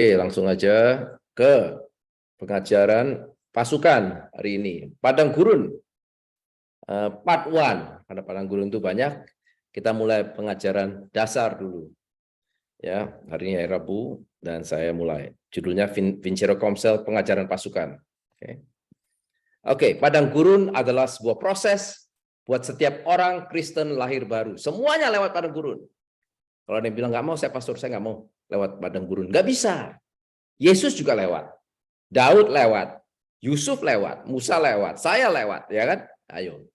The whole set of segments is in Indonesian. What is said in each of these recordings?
Oke, langsung aja ke pengajaran pasukan hari ini. Padang gurun, part 1. Karena padang gurun itu banyak, kita mulai pengajaran dasar dulu. Ya, hari ini hari Rabu, dan saya mulai. Judulnya Vincero Comsel, pengajaran pasukan. Oke, padang gurun adalah sebuah proses buat setiap orang Kristen lahir baru. Semuanya lewat padang gurun. Kalau ada yang bilang, nggak mau, saya pastor, saya nggak mau lewat padang gurun. Nggak bisa. Yesus juga lewat. Daud lewat, Yusuf lewat, Musa lewat, saya lewat, ya kan? Ayo,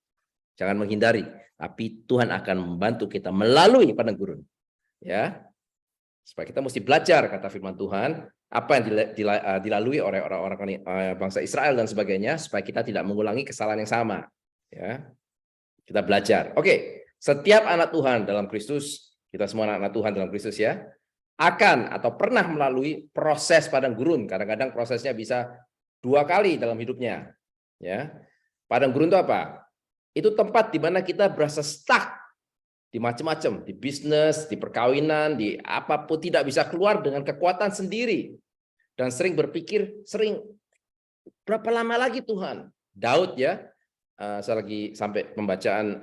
jangan menghindari. Tapi Tuhan akan membantu kita melalui padang gurun, ya. Supaya kita mesti belajar, kata firman Tuhan, apa yang dilalui oleh orang-orang bangsa Israel dan sebagainya, supaya kita tidak mengulangi kesalahan yang sama, ya. Kita belajar. Oke, setiap anak Tuhan dalam Kristus, kita semua anak Tuhan dalam Kristus, ya, akan atau pernah melalui proses padang gurun. Kadang-kadang prosesnya bisa 2 kali dalam hidupnya. Ya, padang gurun itu apa? Itu tempat di mana kita berasa stuck di macam-macam, di bisnis, di perkawinan, di apapun, tidak bisa keluar dengan kekuatan sendiri, dan sering berpikir, berapa lama lagi Tuhan? Daud, ya, saya lagi sampai pembacaan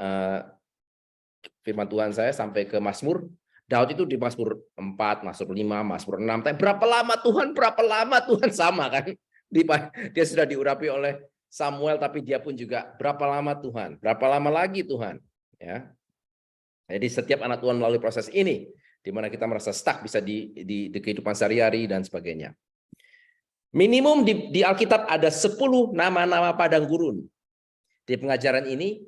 firman Tuhan, saya sampai ke Mazmur. Daud itu di Mazmur 4, Mazmur 5, Mazmur 6. Tapi berapa lama Tuhan? Sama kan? Dia sudah diurapi oleh Samuel, tapi dia pun juga berapa lama Tuhan? Berapa lama lagi Tuhan? Ya. Jadi setiap anak Tuhan melalui proses ini, di mana kita merasa stuck bisa di kehidupan sehari-hari dan sebagainya. Minimum di Alkitab ada 10 nama-nama padang gurun. Di pengajaran ini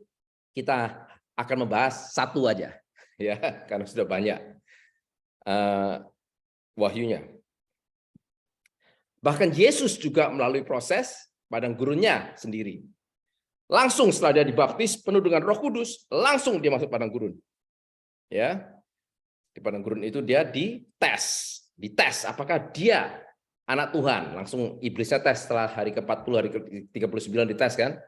kita akan membahas satu aja, ya, karena sudah banyak wahyunya. Bahkan Yesus juga melalui proses padang gurunnya sendiri. Langsung setelah dia dibaptis penuh dengan Roh Kudus, langsung dia masuk padang gurun. Ya. Di padang gurun itu dia dites apakah dia anak Tuhan. Langsung iblisnya tes setelah hari ke-40, hari ke-39 dites kan.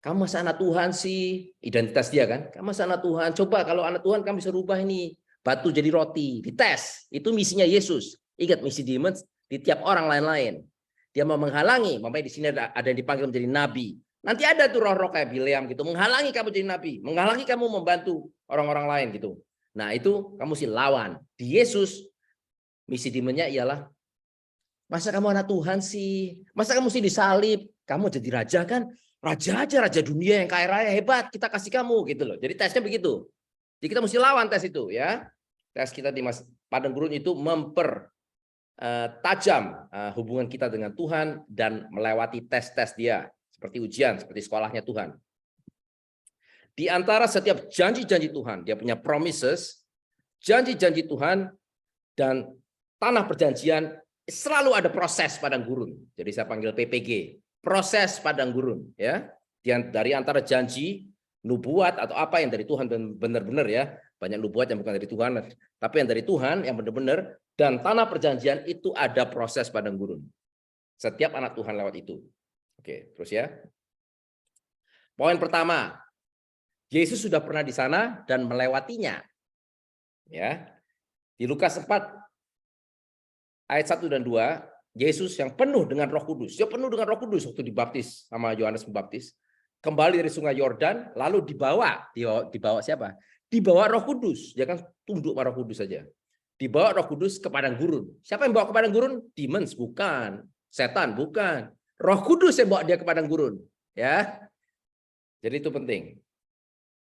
Kamu masa anak Tuhan sih? Identitas dia kan. Kamu masa anak Tuhan? Coba kalau anak Tuhan kamu bisa rubah ini batu jadi roti. Dites. Itu misinya Yesus. Ingat, misi demons di tiap orang lain-lain. Dia mau menghalangi. Makanya di sini ada yang dipanggil menjadi nabi. Nanti ada tuh roh-roh kayak Bileam gitu, menghalangi kamu jadi nabi, menghalangi kamu membantu orang-orang lain gitu. Nah, itu kamu mesti lawan. Di Yesus misi demonnya ialah, masa kamu anak Tuhan sih? Masa kamu mesti disalib? Kamu jadi raja kan? Raja aja, raja dunia yang kaya raya hebat, kita kasih kamu gitu loh. Jadi tesnya begitu. Jadi kita mesti lawan tes itu, ya. Tes kita di padang gurun itu mempertajam hubungan kita dengan Tuhan dan melewati tes-tes dia. Seperti ujian, seperti sekolahnya Tuhan. Di antara setiap janji-janji Tuhan, dia punya promises, janji-janji Tuhan, dan tanah perjanjian, selalu ada proses padang gurun. Jadi saya panggil PPG, proses padang gurun. Ya, dari antara janji, nubuat, atau apa yang dari Tuhan benar-benar, ya. Banyak nubuat yang bukan dari Tuhan, tapi yang dari Tuhan, yang benar-benar, dan tanah perjanjian itu ada proses padang gurun. Setiap anak Tuhan lewat itu. Oke, terus ya. Poin pertama, Yesus sudah pernah di sana dan melewatinya. Ya. Di Lukas 4 ayat 1 dan 2, Yesus yang penuh dengan Roh Kudus. Dia penuh dengan Roh Kudus waktu dibaptis sama Yohanes Pembaptis. Kembali dari Sungai Yordan, lalu dibawa siapa? Dibawa Roh Kudus. Dia kan tunduk sama Roh Kudus saja. Dibawa Roh Kudus ke padang gurun. Siapa yang bawa ke padang gurun? Demons, bukan. Setan, bukan. Roh Kudus yang bawa dia ke padang gurun, ya. Jadi itu penting.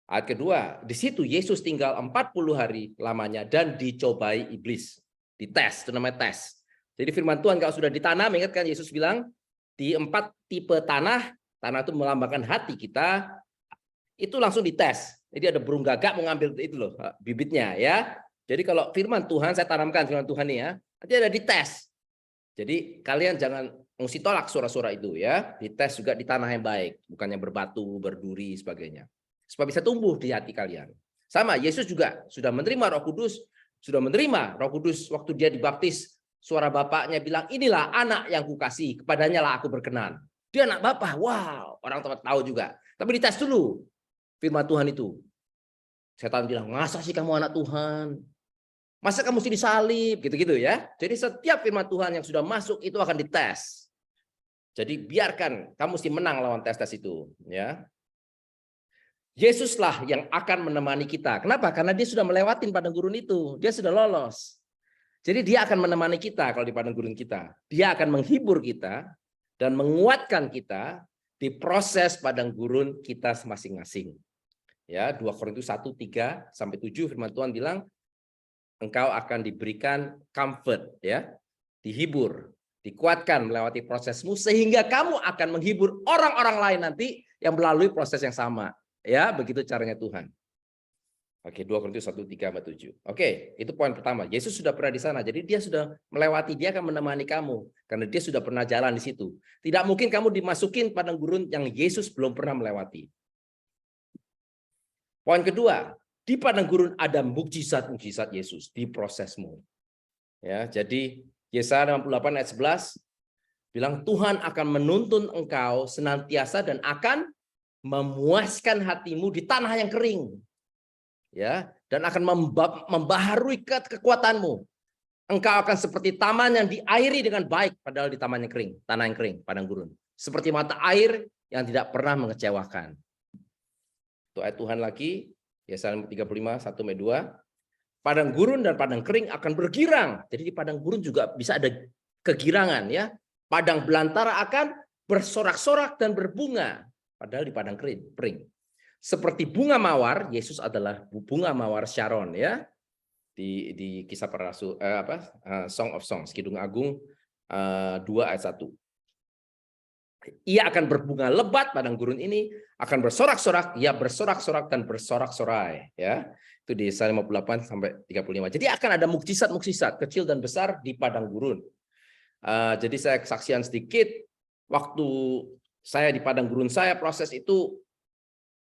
Ayat kedua, di situ Yesus tinggal 40 hari lamanya dan dicobai iblis. Dites, itu namanya tes. Jadi firman Tuhan kalau sudah ditanam, ingat kan Yesus bilang di 4 tipe tanah itu melambangkan hati kita, itu langsung dites. Jadi ada burung gagak mau ngambil itu loh, bibitnya, ya. Jadi kalau firman Tuhan, saya tanamkan firman Tuhan ini, ya, nanti ada dites. Jadi kalian jangan mesti tolak suara-suara itu, ya. Dites juga di tanah yang baik, bukan yang berbatu, berduri, sebagainya. Supaya bisa tumbuh di hati kalian. Sama, Yesus juga sudah menerima Roh Kudus, waktu dia dibaptis, suara Bapaknya bilang, inilah anak yang kukasihi, kepadanya lah aku berkenan. Dia anak Bapa, wow, orang tahu juga. Tapi dites dulu firman Tuhan itu. Setan bilang, masa sih kamu anak Tuhan? Masa kamu mesti disalib, gitu-gitu ya. Jadi setiap firman Tuhan yang sudah masuk itu akan dites. Jadi biarkan kamu mesti menang lawan tes-tes itu, ya. Yesuslah yang akan menemani kita. Kenapa? Karena dia sudah melewati padang gurun itu. Dia sudah lolos. Jadi dia akan menemani kita kalau di padang gurun kita. Dia akan menghibur kita dan menguatkan kita di proses padang gurun kita masing-masing. Ya, 2 Korintus 1:3-7 firman Tuhan bilang engkau akan diberikan comfort, ya, dihibur, dikuatkan melewati prosesmu sehingga kamu akan menghibur orang-orang lain nanti yang melalui proses yang sama, ya, begitu caranya Tuhan. Oke, 2 Korintus 1:3-7. Oke, itu poin pertama. Yesus sudah pernah di sana, jadi dia sudah melewati, dia akan menemani kamu karena dia sudah pernah jalan di situ. Tidak mungkin kamu dimasukin padang gurun yang Yesus belum pernah melewati. Poin kedua, di padang gurun ada mukjizat-mukjizat Yesus di prosesmu. Ya, jadi Yesaya 68 ayat 11 bilang Tuhan akan menuntun engkau senantiasa dan akan memuaskan hatimu di tanah yang kering. Ya, dan akan membaharui kekuatanmu. Engkau akan seperti taman yang diairi dengan baik padahal di taman yang kering, tanah yang kering, padang gurun. Seperti mata air yang tidak pernah mengecewakan. Itu ayat Tuhan lagi. Yesaya 35, 1-2. Padang gurun dan padang kering akan bergirang. Jadi di padang gurun juga bisa ada kegirangan, ya. Padang belantara akan bersorak-sorak dan berbunga. Padahal di padang kering. Seperti bunga mawar, Yesus adalah bunga mawar Sharon, ya. Di kisah para rasul, Song of Songs, Kidung Agung 2 ayat 1. Ia akan berbunga lebat, padang gurun ini akan bersorak-sorak, ia bersorak-sorak dan bersorak-sorai, ya. Itu di Yesaya 58-35. Jadi akan ada mukjizat-mukjizat kecil dan besar di padang gurun. Jadi saya kesaksian sedikit, waktu saya di padang gurun saya, proses itu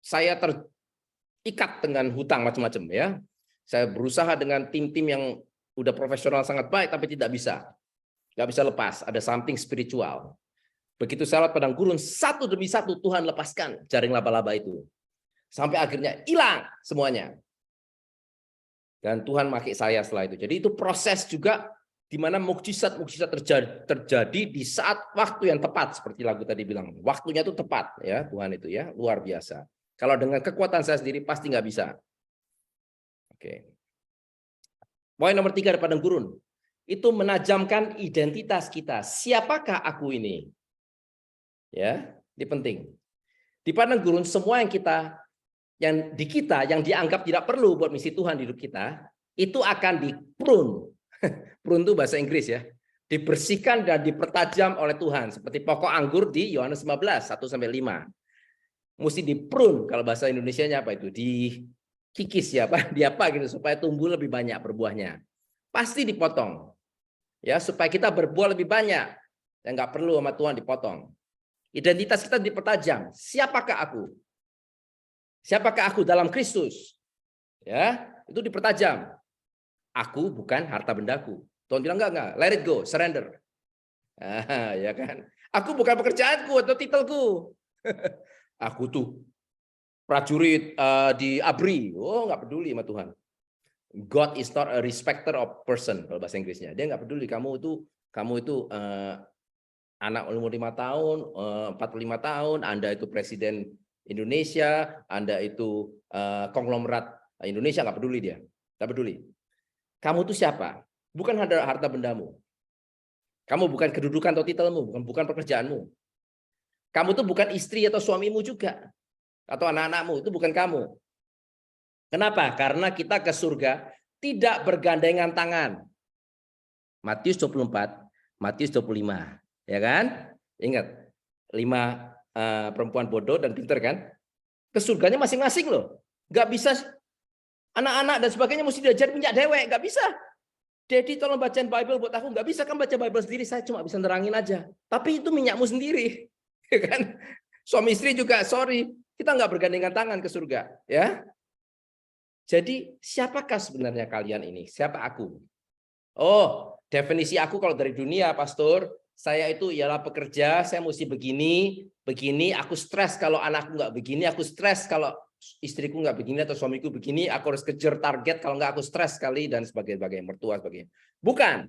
saya terikat dengan hutang macam-macam, ya. Saya berusaha dengan tim-tim yang udah profesional sangat baik, tapi tidak bisa. Nggak bisa lepas, ada something spiritual. Begitu saya lewat padang gurun, satu demi satu Tuhan lepaskan jaring laba-laba itu. Sampai akhirnya hilang semuanya. Dan Tuhan pakai saya setelah itu. Jadi itu proses juga di mana mukjizat-mukjizat terjadi di saat waktu yang tepat. Seperti lagu tadi bilang, waktunya itu tepat, ya Tuhan itu, ya, luar biasa. Kalau dengan kekuatan saya sendiri pasti nggak bisa. Oke. Poin nomor 3 di padang gurun. Itu menajamkan identitas kita. Siapakah aku ini? Ya, ini penting. Di padang gurun semua yang dianggap tidak perlu buat misi Tuhan di hidup kita, itu akan di-prune. Prune itu bahasa Inggris, ya. Dibersihkan dan dipertajam oleh Tuhan, seperti pokok anggur di Yohanes 15 1-5. Mesti di-prune, kalau bahasa Indonesianya apa itu? Dikikis, ya, Pak, di apa gitu supaya tumbuh lebih banyak berbuahnya. Pasti dipotong. Ya, supaya kita berbuah lebih banyak. Dan nggak perlu sama Tuhan dipotong. Identitas kita dipertajam. Siapakah aku? Siapakah aku dalam Kristus? Ya, itu dipertajam. Aku bukan harta bendaku. Tuhan bilang enggak, let it go, surrender. Ya kan? Aku bukan pekerjaanku atau titelku. Aku tuh prajurit di ABRI. Oh, enggak peduli sama Tuhan. God is not a respecter of person kalau bahasa Inggrisnya. Dia enggak peduli kamu itu anak umur 5 tahun, 45 tahun, Anda itu presiden Indonesia, Anda itu konglomerat Indonesia, nggak peduli dia. Nggak peduli. Kamu itu siapa? Bukan harta bendamu. Kamu bukan kedudukan atau titelmu, bukan pekerjaanmu. Kamu itu bukan istri atau suamimu juga. Atau anak-anakmu, itu bukan kamu. Kenapa? Karena kita ke surga tidak bergandengan tangan. Matius 24, Matius 25. Ya kan? Ingat, 5 perempuan bodoh dan pinter kan? Ke surganya masing-masing loh. Nggak bisa anak-anak dan sebagainya mesti diajar minyak dewek. Nggak bisa. Daddy tolong bacain Bible buat aku. Nggak bisa kan baca Bible sendiri. Saya cuma bisa nerangin aja. Tapi itu minyakmu sendiri. Ya kan? Suami istri juga, sorry. Kita nggak bergandengan tangan ke surga. Ya. Jadi siapakah sebenarnya kalian ini? Siapa aku? Oh, definisi aku kalau dari dunia, Pastor. Saya itu ialah pekerja, saya mesti begini, aku stres kalau anakku nggak begini, aku stres kalau istriku nggak begini atau suamiku begini, aku harus kejar target, kalau nggak aku stres sekali dan sebagainya, mertua sebagainya. Bukan.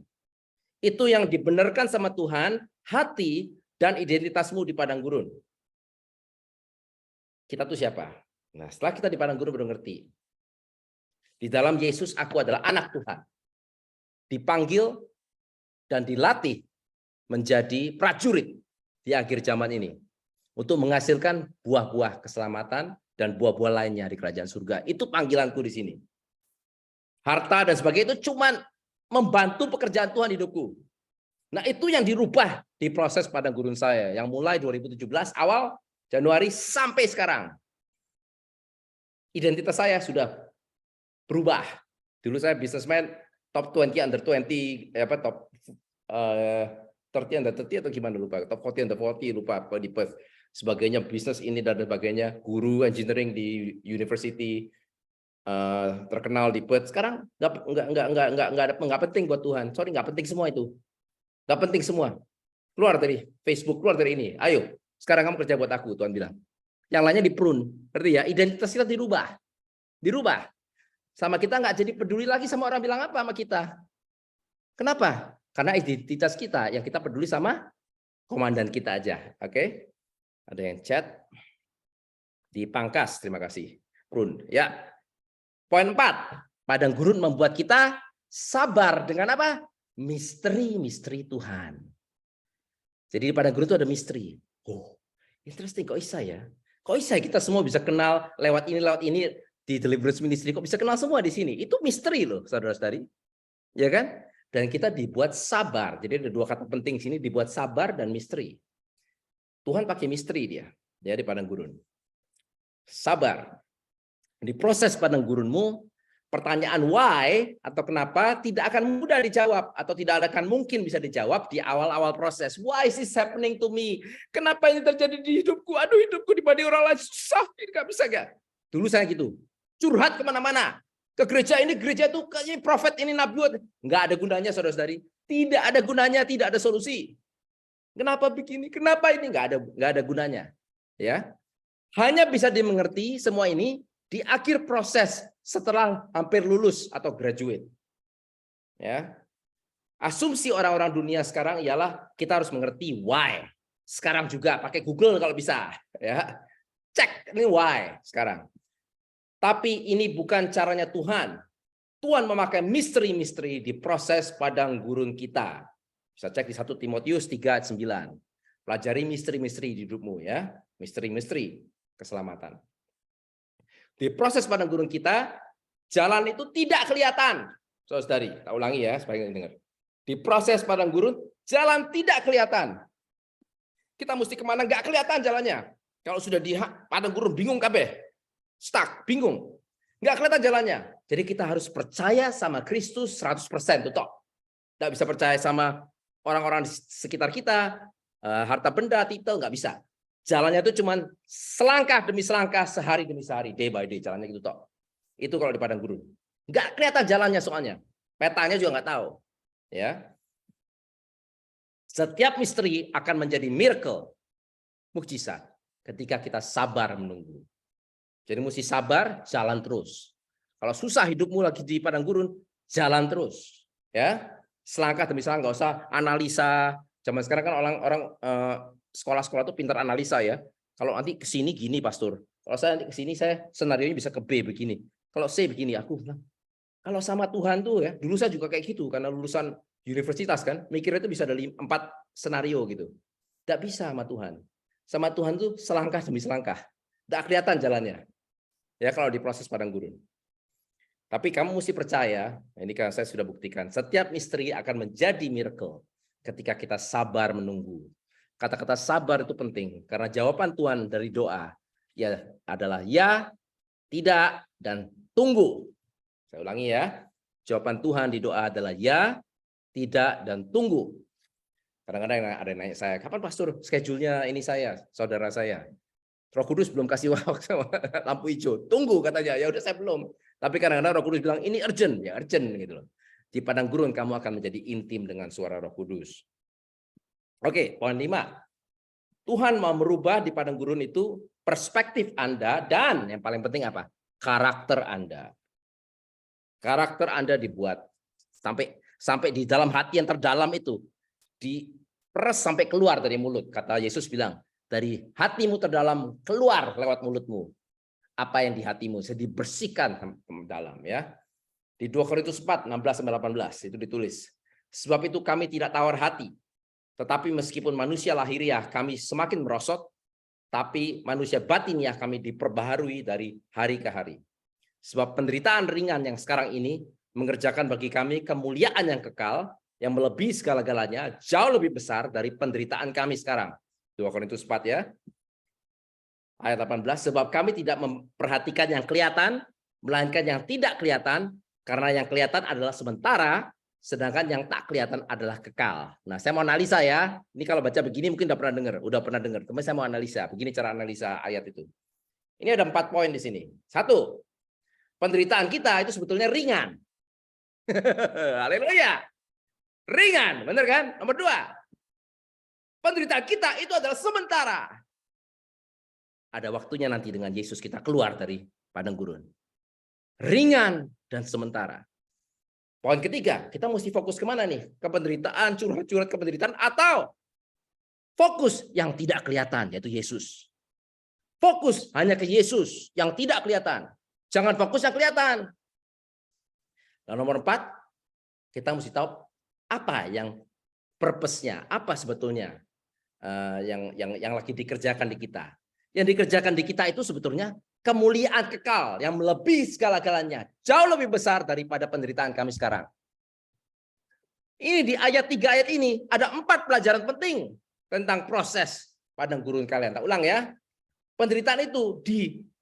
Itu yang dibenarkan sama Tuhan, hati dan identitasmu di padang gurun. Kita tuh siapa? Nah, setelah kita di padang gurun baru ngerti. Di dalam Yesus aku adalah anak Tuhan. Dipanggil dan dilatih menjadi prajurit di akhir zaman ini. Untuk menghasilkan buah-buah keselamatan dan buah-buah lainnya di kerajaan surga. Itu panggilanku di sini. Harta dan sebagainya itu cuma membantu pekerjaan Tuhan hidupku. Nah, itu yang dirubah di proses padang gurun saya yang mulai 2017 awal Januari sampai sekarang. Identitas saya sudah berubah. Dulu saya businessman top 20 under 20 top 30 under 30 atau gimana lupa, top 40 under 40 lupa apa di Perth. Sebagainya bisnis ini dan sebagainya, guru engineering di university terkenal di Perth. Sekarang nggak penting buat Tuhan. Sorry, nggak penting semua itu. Nggak penting semua. Keluar dari Facebook, keluar dari ini. Ayo, sekarang kamu kerja buat aku, Tuhan bilang. Yang lainnya di-prune. Ngerti ya? Identitas kita dirubah. Dirubah. Sama kita nggak jadi peduli lagi sama orang bilang apa sama kita. Kenapa? Karena identitas kita yang kita peduli sama komandan kita aja. Oke? Ada yang chat. Dipangkas, terima kasih. Prune. Ya. Poin 4. Padang gurun membuat kita sabar dengan apa? Misteri-misteri Tuhan. Jadi di padang gurun itu ada misteri. Oh, interesting. Kok bisa ya? Kok bisa kita semua bisa kenal lewat ini di Deliverance Ministry. Kok bisa kenal semua di sini? Itu misteri loh, saudara-saudari. Ya kan? Dan kita dibuat sabar. Jadi ada 2 kata penting sini, dibuat sabar dan misteri. Tuhan pakai misteri dia. Ya, di padang gurun. Sabar. Di proses padang gurunmu, pertanyaan why atau kenapa tidak akan mudah dijawab atau tidak akan mungkin bisa dijawab di awal-awal proses. Why is this happening to me? Kenapa ini terjadi di hidupku? Aduh, hidupku dibanding orang lain susah. Ini nggak bisa nggak? Dulu saya gitu. Curhat kemana-mana. Ke gereja itu kayaknya profet ini nabi. Nggak ada gunanya, saudara-saudari. Tidak ada gunanya, tidak ada solusi. Kenapa begini? Kenapa ini? Nggak ada gunanya. Ya, hanya bisa dimengerti semua ini di akhir proses setelah hampir lulus atau graduate. Ya. Asumsi orang-orang dunia sekarang ialah kita harus mengerti why. Sekarang juga pakai Google kalau bisa, ya. Cek ini why sekarang. Tapi ini bukan caranya Tuhan. Tuhan memakai misteri-misteri di proses padang gurun kita. Bisa cek di 1 Timotius 3:9. Pelajari misteri-misteri di hidupmu, ya. Misteri-misteri keselamatan. Di proses padang gurun kita, jalan itu tidak kelihatan. Saudari, tak ulangi ya, supaya dengar. Di proses padang gurun, jalan tidak kelihatan. Kita mesti kemana, nggak kelihatan jalannya. Kalau sudah di padang gurun, bingung kabeh. Stuck, bingung. Nggak kelihatan jalannya. Jadi kita harus percaya sama Kristus 100%. Itu toh. Nggak bisa percaya sama orang-orang di sekitar kita, harta benda, titel, nggak bisa. Jalannya itu cuma selangkah demi selangkah, sehari demi sehari, day by day, jalannya gitu toh. Itu kalau di padang gurun. Nggak kelihatan jalannya soalnya. Petanya juga nggak tahu. Ya. Setiap misteri akan menjadi miracle, mukjizat, ketika kita sabar menunggu. Jadi mesti sabar, jalan terus. Kalau susah hidupmu lagi di padang gurun, jalan terus. Ya, selangkah demi selangkah, nggak usah analisa. Zaman sekarang kan orang-orang sekolah-sekolah itu pintar analisa ya. Kalau nanti ke sini gini, pastor. Kalau saya nanti ke sini, saya senarionya bisa ke B begini. Kalau C begini, aku bilang. Kalau sama Tuhan tuh ya, dulu saya juga kayak gitu karena lulusan universitas kan, mikirnya itu bisa ada 4 senario gitu. Tidak bisa sama Tuhan. Sama Tuhan tuh selangkah demi selangkah. Tidak kelihatan jalannya. Ya kalau di proses padang gurun. Tapi kamu mesti percaya, ini kan saya sudah buktikan, setiap misteri akan menjadi miracle ketika kita sabar menunggu. Kata-kata sabar itu penting karena jawaban Tuhan dari doa ya adalah ya, tidak, dan tunggu. Saya ulangi ya. Jawaban Tuhan di doa adalah ya, tidak, dan tunggu. Kadang-kadang ada yang nanya saya, kapan pastor schedule-nya ini saya, saudara saya. Roh Kudus belum kasih lampu hijau. Tunggu katanya. Ya udah saya belum. Tapi kadang-kadang Roh Kudus bilang ini urgent, ya urgent gitu loh. Di padang gurun kamu akan menjadi intim dengan suara Roh Kudus. Oke, poin 5. Tuhan mau merubah di padang gurun itu perspektif Anda dan yang paling penting apa? Karakter Anda. Karakter Anda dibuat sampai di dalam hati yang terdalam itu diperes sampai keluar dari mulut. Kata Yesus bilang, dari hatimu terdalam keluar lewat mulutmu. Apa yang di hatimu saya dibersihkan ke dalam ya. Di 2 Korintus 4, 16-18 itu ditulis. Sebab itu kami tidak tawar hati. Tetapi meskipun manusia lahiriah kami semakin merosot, tapi manusia batiniah kami diperbaharui dari hari ke hari. Sebab penderitaan ringan yang sekarang ini mengerjakan bagi kami kemuliaan yang kekal, yang melebihi segala-galanya, jauh lebih besar dari penderitaan kami sekarang. 2 Korintus 4 ya. Ayat 18, sebab kami tidak memperhatikan yang kelihatan, melainkan yang tidak kelihatan, karena yang kelihatan adalah sementara, sedangkan yang tak kelihatan adalah kekal. Nah, saya mau analisa ya. Ini kalau baca begini mungkin udah pernah dengar. Tapi saya mau analisa. Begini cara analisa ayat itu. Ini ada 4 poin di sini. 1, penderitaan kita itu sebetulnya ringan. Haleluya. Ringan, benar kan? Nomor 2, penderitaan kita itu adalah sementara. Ada waktunya nanti dengan Yesus kita keluar dari padang gurun. Ringan dan sementara. Poin ketiga, kita mesti fokus kemana nih? Ke penderitaan, curhat-curhat ke penderitaan, atau fokus yang tidak kelihatan, yaitu Yesus. Fokus hanya ke Yesus yang tidak kelihatan. Jangan fokus yang kelihatan. Dan nomor 4, kita mesti tahu apa yang purpose-nya, apa sebetulnya yang lagi dikerjakan di kita. Yang dikerjakan di kita itu sebetulnya kemuliaan kekal yang melebihi segala-galanya, jauh lebih besar daripada penderitaan kami sekarang. Ini di ayat 3 ayat ini ada 4 pelajaran penting tentang proses padang gurun kalian. Tak ulang ya. Penderitaan itu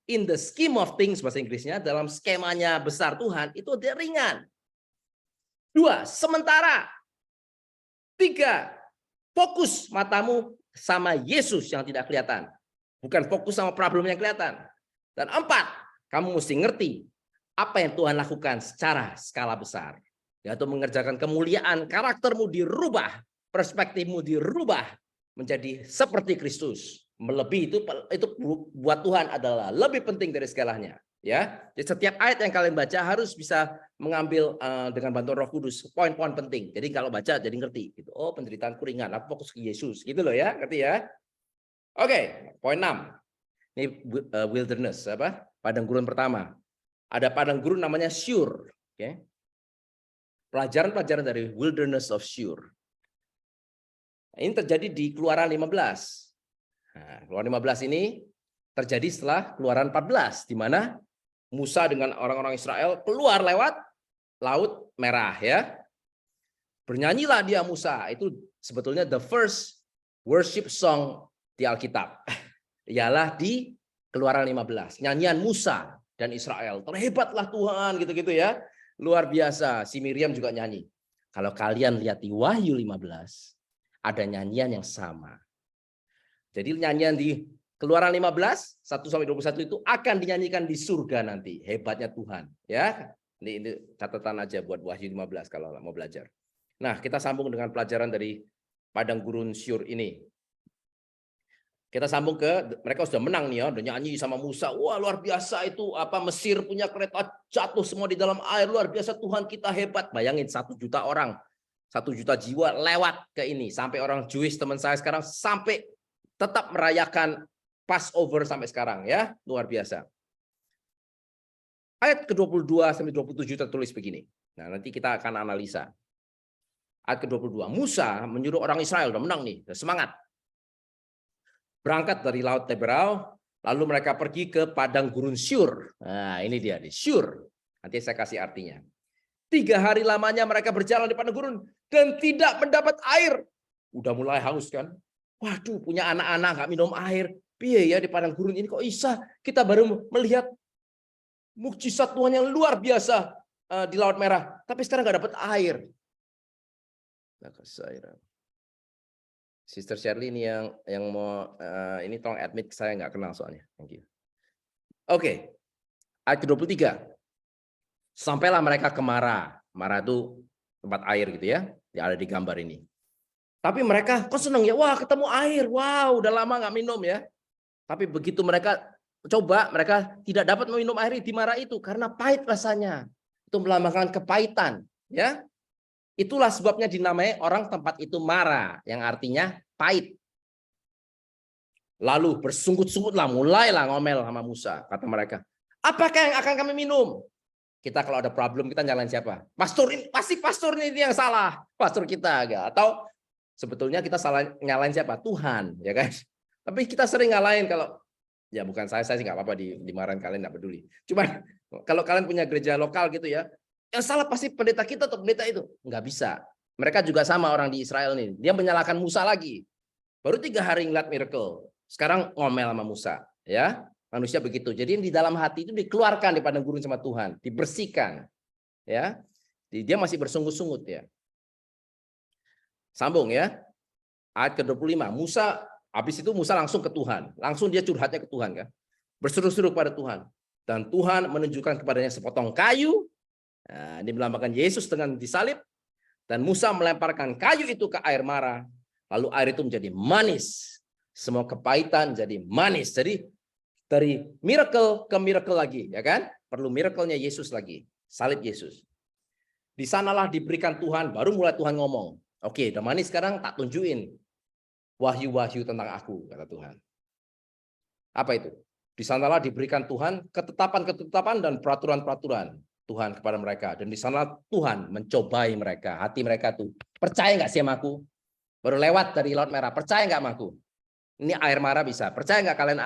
in the scheme of things bahasa Inggrisnya, dalam skemanya besar Tuhan itu dia ringan. 2, sementara. 3, fokus matamu sama Yesus yang tidak kelihatan. Bukan fokus sama problem yang kelihatan. Dan 4, kamu mesti ngerti apa yang Tuhan lakukan secara skala besar. Yaitu mengerjakan kemuliaan, karaktermu dirubah, perspektifmu dirubah menjadi seperti Kristus. Melebihi itu buat Tuhan adalah lebih penting dari segalanya. Ya, jadi setiap ayat yang kalian baca harus bisa mengambil dengan bantuan Roh Kudus poin-poin penting. Jadi kalau baca jadi ngerti. Gitu. Oh, penderitaanku ringan, aku fokus ke Yesus. Gitu loh ya, ngerti ya? Oke, poin 6. Ini wilderness, padang gurun pertama. Ada padang gurun namanya Shur. Oke. Pelajaran-pelajaran dari wilderness of Shur. Ini terjadi di Keluaran 15. Nah, Keluaran 15 ini terjadi setelah Keluaran 14, di mana Musa dengan orang-orang Israel keluar lewat Laut Merah ya. Bernyanyilah dia Musa, itu sebetulnya the first worship song di Alkitab. Ialah di Keluaran 15. Nyanyian Musa dan Israel. Terhebatlah Tuhan gitu-gitu ya. Luar biasa. Si Miriam juga nyanyi. Kalau kalian lihat di Wahyu 15, ada nyanyian yang sama. Jadi nyanyian di Keluaran 15, 1-21 itu akan dinyanyikan di surga nanti. Hebatnya Tuhan. Ya, ini catatan aja buat Wahyu 15 kalau mau belajar. Nah, kita sambung dengan pelajaran dari padang gurun Syur ini. Kita sambung ke mereka sudah menang nih ya, udah nyanyi sama Musa. Wah, luar biasa itu Mesir punya kereta jatuh semua di dalam air. Luar biasa Tuhan kita hebat. Bayangin 1 juta orang, 1 juta jiwa lewat ke ini. Sampai orang Jewish teman saya sekarang sampai tetap merayakan Passover sampai sekarang ya. Luar biasa. Ayat ke-22 sampai 27 tertulis begini. Nah, nanti kita akan analisa. Ayat ke-22. Musa menyuruh orang Israel, udah menang nih, udah semangat. Berangkat dari Laut Teberau, lalu mereka pergi ke padang gurun Syur. Nah, ini dia nih, Syur. Nanti saya kasih artinya. 3 hari lamanya mereka berjalan di padang gurun dan tidak mendapat air. Udah mulai haus kan? Waduh, punya anak-anak nggak minum air. Piye ya di padang gurun ini kok bisa? Kita baru melihat mukjizat Tuhan yang luar biasa di Laut Merah, tapi sekarang nggak dapat air. Sister Shirley ini yang mau ini tolong admit, saya nggak kenal soalnya. Thank you. Oke. Ayat ke-23. Sampailah mereka ke Mara. Mara itu tempat air gitu ya. Yang ada di gambar ini. Tapi mereka kok seneng ya, wah ketemu air, wow udah lama nggak minum ya. Tapi begitu mereka coba, mereka tidak dapat meminum air di Mara itu karena pahit rasanya. Itu melambangkan kepahitan, ya. Itulah sebabnya dinamai orang tempat itu Mara, yang artinya pahit. Lalu bersungut-sungutlah, mulailah ngomel sama Musa, kata mereka. Apakah yang akan kami minum? Kita kalau ada problem kita nyalain siapa? Pastor ini, pasti pastor ini yang salah, pastor kita agak. Atau sebetulnya kita salah nyalain siapa? Tuhan, ya kan? Tapi kita sering ngalahin kalau ya bukan saya sih nggak apa-apa dimarahin kalian nggak peduli. Cuman kalau kalian punya gereja lokal gitu ya, yang salah pasti pendeta kita atau pendeta itu nggak bisa. Mereka juga sama orang di Israel nih. Dia menyalahkan Musa lagi. Baru 3 hari ngeliat miracle. Sekarang ngomel sama Musa, ya. Manusia begitu. Jadi di dalam hati itu dikeluarkan di padang gurun sama Tuhan, dibersihkan, ya. Dia masih bersungut-sungut ya. Sambung ya. Ayat ke-25. Musa habis itu Musa langsung ke Tuhan. Langsung dia curhatnya ke Tuhan kan. Berseru-seru kepada Tuhan. Dan Tuhan menunjukkan kepadanya sepotong kayu. Nah, ini melambangkan Yesus dengan disalib. Dan Musa melemparkan kayu itu ke air Mara. Lalu air itu menjadi manis. Semua kepahitan jadi manis. Jadi dari miracle ke miracle lagi, ya kan? Perlu miracle-nya Yesus lagi. Salib Yesus. Di sanalah diberikan Tuhan, baru mulai Tuhan ngomong. Oke, udah manis sekarang tak tunjukin wahyu-wahyu tentang aku, kata Tuhan. Apa itu? Di sanalah diberikan Tuhan ketetapan-ketetapan dan peraturan-peraturan Tuhan kepada mereka. Dan di sana Tuhan mencobai mereka. Hati mereka tuh, percaya nggak sih sama aku? Baru lewat dari Laut Merah, percaya nggak sama aku? Ini air Mara bisa. Percaya nggak kalian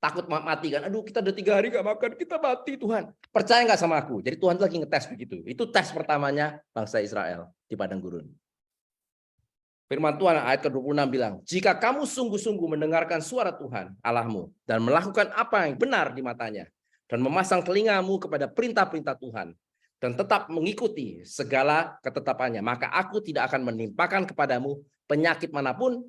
takut mati kan? Aduh, kita udah 3 hari nggak makan, kita mati Tuhan. Percaya nggak sama aku? Jadi Tuhan lagi ngetes begitu. Itu tes pertamanya bangsa Israel di padang gurun. Firman Tuhan ayat ke-26 bilang, jika kamu sungguh-sungguh mendengarkan suara Tuhan Allahmu dan melakukan apa yang benar di matanya dan memasang telingamu kepada perintah-perintah Tuhan dan tetap mengikuti segala ketetapannya, maka aku tidak akan menimpakan kepadamu penyakit manapun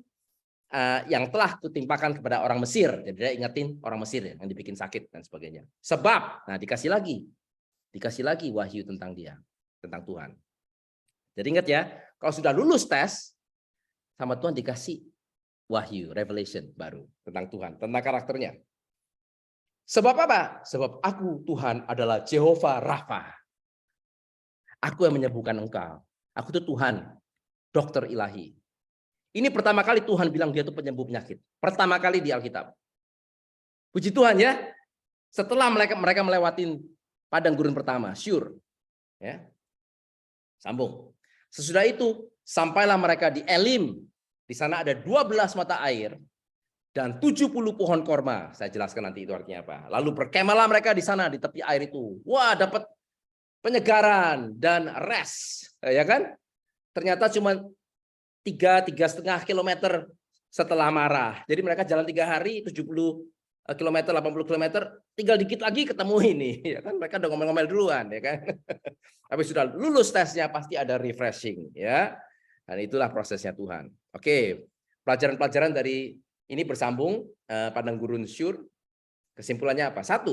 yang telah kutimpakan kepada orang Mesir. Jadi dia ingetin orang Mesir yang dibikin sakit dan sebagainya. Sebab, nah dikasih lagi wahyu tentang dia, tentang Tuhan. Jadi ingat ya, kalau sudah lulus tes, sama Tuhan dikasih wahyu, revelation baru tentang Tuhan, tentang karakternya. Sebab apa? Sebab aku Tuhan adalah Jehovah Rafa. Aku yang menyembuhkan engkau. Aku itu Tuhan, dokter ilahi. Ini pertama kali Tuhan bilang dia itu penyembuh penyakit. Pertama kali di Alkitab. Puji Tuhan ya. Setelah mereka melewatin padang gurun pertama, Syur. Ya. Sambung. Sesudah itu sampailah mereka di Elim. Di sana ada 12 mata air dan 70 pohon korma. Saya jelaskan nanti itu artinya apa. Lalu berkemahlah mereka di sana di tepi air itu. Wah, dapat penyegaran dan rest, ya kan? Ternyata cuma 3,5 kilometer setelah Mara. Jadi mereka jalan 3 hari, 70 kilometer, 80 kilometer, tinggal dikit lagi ketemu ini. Ya kan? Mereka udah ngomel-ngomel duluan, ya kan? Tapi sudah lulus tesnya pasti ada refreshing, ya. Dan itulah prosesnya Tuhan. Oke, pelajaran-pelajaran dari ini bersambung padang gurun Syur. Kesimpulannya apa? 1,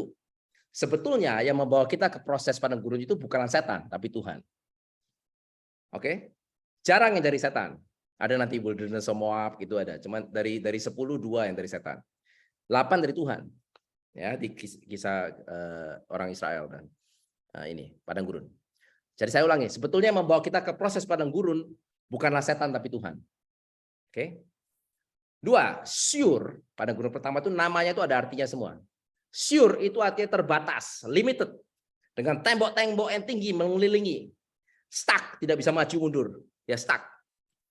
sebetulnya yang membawa kita ke proses padang gurun itu bukanlah setan, tapi Tuhan. Oke, jarang yang dari setan. Ada nanti wilderness Moab gitu ada. Cuman dari 10 2 yang dari setan. 8 dari Tuhan. Ya, di kisah orang Israel dan ini padang gurun. Jadi saya ulangi, sebetulnya yang membawa kita ke proses padang gurun bukanlah setan tapi Tuhan. Oke. 2, Syur, padang gurun pertama itu namanya itu ada artinya semua. Syur itu artinya terbatas, limited. Dengan tembok-tembok yang tinggi mengelilingi. Stuck, tidak bisa maju mundur. Ya stuck.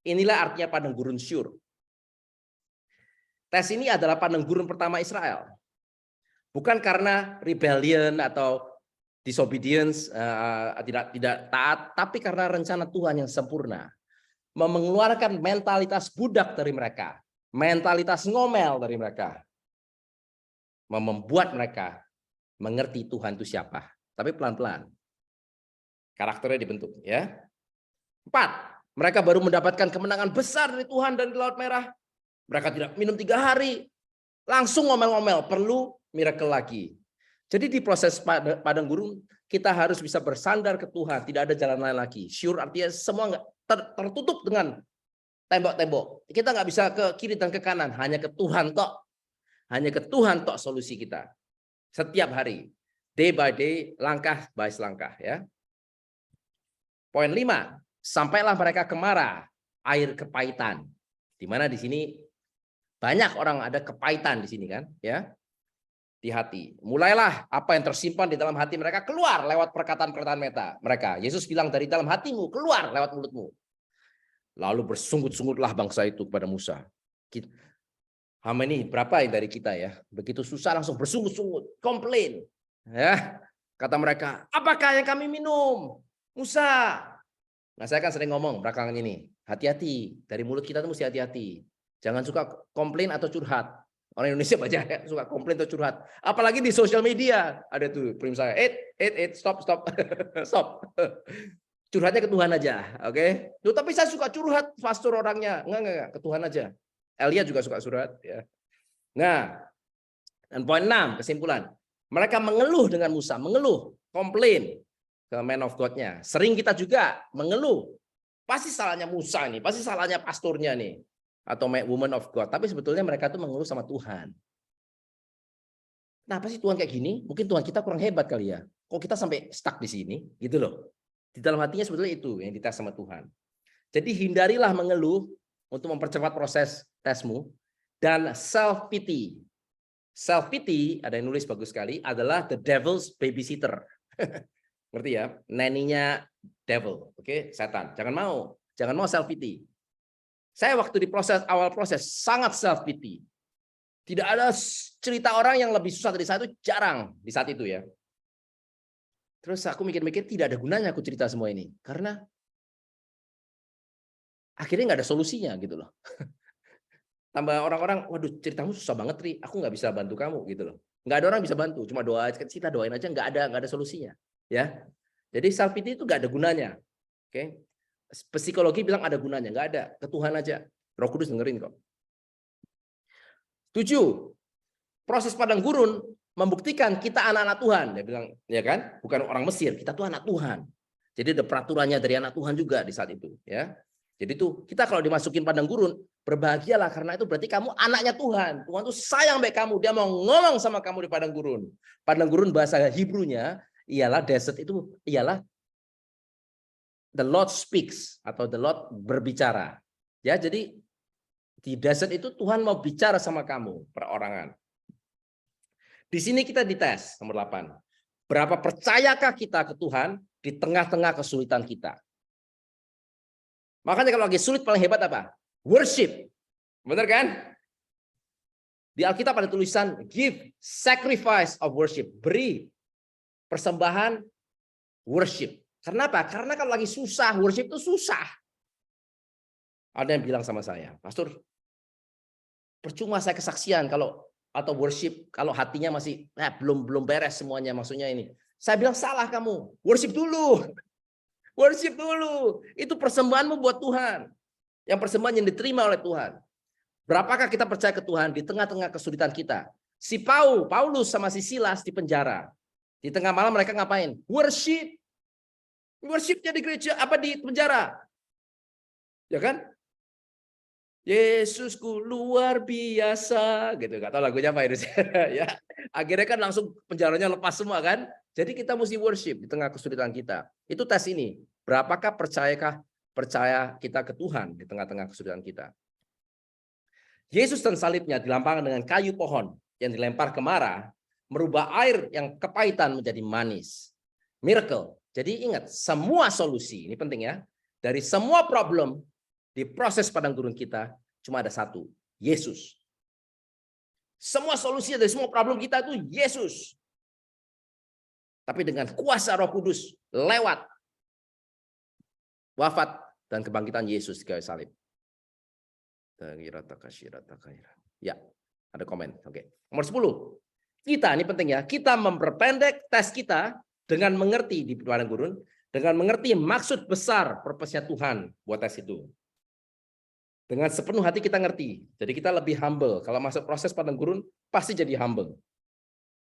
Inilah artinya padang gurun Syur. Tes ini adalah padang gurun pertama Israel. Bukan karena rebellion atau disobedience, tidak taat, tapi karena rencana Tuhan yang sempurna. Mengeluarkan mentalitas budak dari mereka. Mentalitas ngomel dari mereka. Membuat mereka mengerti Tuhan itu siapa. Tapi pelan-pelan. Karakternya dibentuk. Ya. 4. Mereka baru mendapatkan kemenangan besar dari Tuhan dan di Laut Merah. Mereka tidak minum 3 hari. Langsung ngomel-ngomel. Perlu miracle lagi. Jadi di proses padang gurun, kita harus bisa bersandar ke Tuhan. Tidak ada jalan lain lagi. Syur artinya semua tertutup dengan tembok-tembok. Kita nggak bisa ke kiri dan ke kanan, hanya ke Tuhan tok. Hanya ke Tuhan tok solusi kita. Setiap hari, day by day, langkah by langkah ya. Poin 5, sampailah mereka ke Mara, air kepahitan. Di mana di sini banyak orang ada kepahitan di sini kan, ya. Di hati. Mulailah apa yang tersimpan di dalam hati mereka keluar lewat perkataan-perkataan mereka. Yesus bilang dari dalam hatimu keluar lewat mulutmu. Lalu bersungut-sungutlah bangsa itu kepada Musa. Ini berapa yang dari kita ya? Begitu susah langsung bersungut-sungut, komplain. Ya, kata mereka, apakah yang kami minum? Musa. Nah, saya kan sering ngomong belakangan ini, hati-hati. Dari mulut kita tuh mesti hati-hati. Jangan suka komplain atau curhat. Orang Indonesia banyak suka komplain atau curhat. Apalagi di sosial media. Ada tuh prim saya, stop. Stop. Curhatnya ke Tuhan aja, oke? Tuh, tapi saya suka curhat, pastor orangnya. Enggak, ke Tuhan aja. Elia juga suka curhat. Ya. Nah, dan poin 6, kesimpulan. Mereka mengeluh dengan Musa, komplain ke man of God-nya. Sering kita juga mengeluh. Pasti salahnya Musa nih, pasti salahnya pastornya nih. Atau woman of God, tapi sebetulnya mereka tuh mengeluh sama Tuhan. Kenapa sih Tuhan kayak gini? Mungkin Tuhan kita kurang hebat kali ya. Kok kita sampai stuck di sini? Gitu loh. Di dalam hatinya sebetulnya itu yang dites sama Tuhan. Jadi hindarilah mengeluh untuk mempercepat proses tesmu dan self pity. Self pity, ada yang nulis bagus sekali, adalah the devil's babysitter. Ngerti ya? Neninya devil, oke? Setan. Jangan mau self pity. Saya waktu di awal proses sangat self pity. Tidak ada cerita orang yang lebih susah dari saya, itu jarang di saat itu ya. Terus aku mikir-mikir tidak ada gunanya aku cerita semua ini karena akhirnya nggak ada solusinya gitu loh. Tambah orang-orang, waduh ceritamu susah banget Ri, aku nggak bisa bantu kamu gitu loh. Nggak ada orang bisa bantu, cuma doa kita doain aja nggak ada solusinya ya. Jadi self pity itu nggak ada gunanya. Oke. Psikologi bilang ada gunanya, nggak ada. Ke Tuhan aja. Roh Kudus dengerin kok. 7. Proses padang gurun membuktikan kita anak-anak Tuhan. Dia bilang, ya kan? Bukan orang Mesir, kita tuh anak Tuhan. Jadi ada peraturannya dari anak Tuhan juga di saat itu. Ya. Jadi tuh kita kalau dimasukin padang gurun, berbahagialah karena itu berarti kamu anaknya Tuhan. Tuhan tuh sayang baik kamu. Dia mau ngomong sama kamu di padang gurun. Padang gurun bahasa Hebrew-nya ialah desert itu ialah the Lord speaks atau the Lord berbicara. Ya, jadi di desert itu Tuhan mau bicara sama kamu, perorangan. Di sini kita dites, nomor 8. Berapa percayakah kita ke Tuhan di tengah-tengah kesulitan kita? Makanya kalau lagi sulit paling hebat apa? Worship. Benar kan? Di Alkitab ada tulisan give sacrifice of worship. Beri persembahan worship. Kenapa? Karena kalau lagi susah, worship itu susah. Ada yang bilang sama saya, Pastor, percuma saya kesaksian atau worship kalau hatinya masih belum beres semuanya, maksudnya ini. Saya bilang salah kamu, worship dulu. Worship dulu. Itu persembahanmu buat Tuhan. Yang persembahan yang diterima oleh Tuhan. Berapakah kita percaya ke Tuhan di tengah-tengah kesulitan kita? Si Paulus sama si Silas di penjara. Di tengah malam mereka ngapain? Worship. Worshipnya di gereja, di penjara. Ya kan? Yesusku luar biasa. Gitu. Gak tahu lagunya apa itu. Ya. Akhirnya kan langsung penjaranya lepas semua kan? Jadi kita mesti worship di tengah kesulitan kita. Itu tes ini. Berapakah percaya kita ke Tuhan di tengah-tengah kesulitan kita? Yesus dan salibnya dilampangkan dengan kayu pohon yang dilempar ke Mara, merubah air yang kepahitan menjadi manis. Miracle. Jadi ingat, semua solusi, ini penting ya, dari semua problem di proses padang gurun kita, cuma ada satu, Yesus. Semua solusi dari semua problem kita itu Yesus. Tapi dengan kuasa Roh Kudus, lewat wafat dan kebangkitan Yesus di kayu salib. Ya, ada komen. Oke. Nomor 10. Kita, ini penting ya, kita memperpendek tes kita dengan mengerti di padang gurun, dengan mengerti maksud besar purpose-nya Tuhan buat tes itu. Dengan sepenuh hati kita ngerti. Jadi kita lebih humble. Kalau masuk proses padang gurun, pasti jadi humble.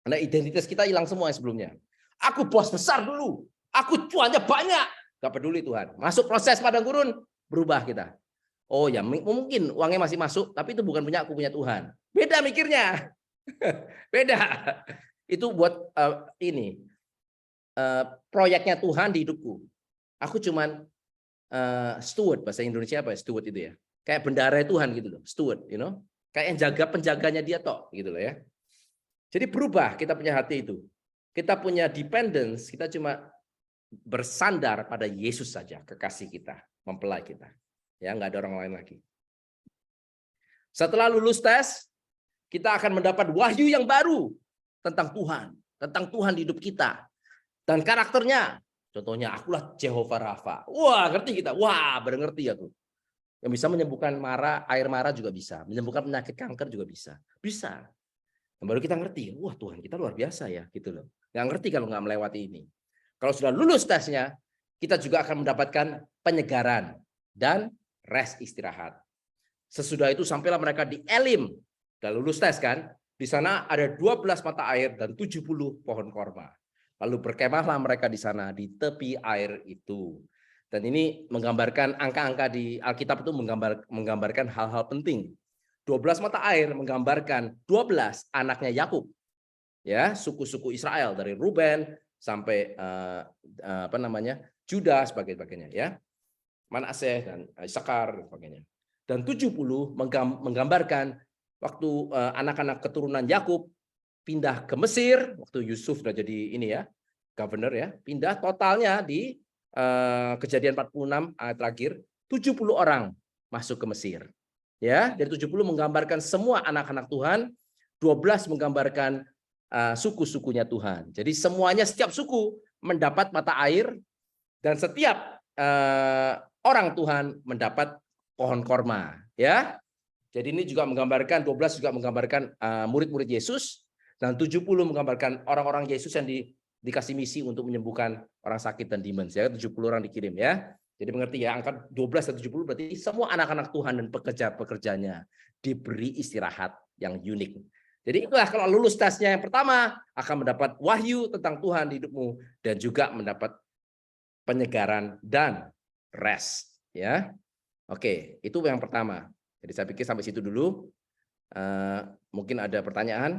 Karena identitas kita hilang semua yang sebelumnya. Aku bos besar dulu. Aku cuannya banyak. Gak peduli Tuhan. Masuk proses padang gurun, berubah kita. Oh ya mungkin uangnya masih masuk, tapi itu bukan punya aku, punya Tuhan. Beda mikirnya. Beda. Itu buat ini proyeknya Tuhan di hidupku. Aku cuman steward, bahasa Indonesia apa ya steward itu ya? Kayak bendahara Tuhan gitu loh, steward, you know? Kayak yang jaga penjaganya dia tok gitu loh ya. Jadi berubah kita punya hati itu. Kita punya dependence, kita cuma bersandar pada Yesus saja, kekasih kita, mempelai kita. Ya, nggak ada orang lain lagi. Setelah lulus tes, kita akan mendapat wahyu yang baru tentang Tuhan di hidup kita. Dan karakternya, contohnya akulah Jehovah Rafa. Wah, ngerti kita. Wah, benar ngerti ya tuh. Yang bisa menyembuhkan air marah juga bisa, menyembuhkan penyakit kanker juga bisa. Bisa. Dan baru kita ngerti, wah Tuhan kita luar biasa ya, gitu loh. Nggak ngerti kalau nggak melewati ini. Kalau sudah lulus tesnya, kita juga akan mendapatkan penyegaran dan rest istirahat. Sesudah itu sampailah mereka di Elim. Sudah lulus tes kan? Di sana ada 12 mata air dan 70 pohon korma. Lalu berkemahlah mereka di sana di tepi air itu. Dan ini menggambarkan angka-angka di Alkitab itu menggambarkan hal-hal penting. 12 mata air menggambarkan 12 anaknya Yakub. Ya, suku-suku Israel dari Ruben sampai Juda sebagainya ya. Manaseh dan Isakar dan sebagainya. Dan 70 menggambarkan waktu anak-anak keturunan Yakub pindah ke Mesir, waktu Yusuf sudah jadi ini ya, governor ya, pindah totalnya di Kejadian 46 ayat terakhir 70 orang masuk ke Mesir. Ya, dari 70 menggambarkan semua anak-anak Tuhan, 12 menggambarkan suku-sukunya Tuhan. Jadi semuanya setiap suku mendapat mata air dan setiap orang Tuhan mendapat pohon korma, ya. Jadi ini juga menggambarkan 12 juga menggambarkan murid-murid Yesus dan 70 menggambarkan orang-orang Yesus yang dikasih misi untuk menyembuhkan orang sakit dan demons ya. 70 orang dikirim ya. Jadi mengerti ya, angka 12 dan 70 berarti semua anak-anak Tuhan dan pekerja-pekerjanya diberi istirahat yang unik. Jadi itulah kalau lulus tesnya yang pertama akan mendapat wahyu tentang Tuhan di hidupmu dan juga mendapat penyegaran dan rest ya. Oke, itu yang pertama. Jadi saya pikir sampai situ dulu. Mungkin ada pertanyaan.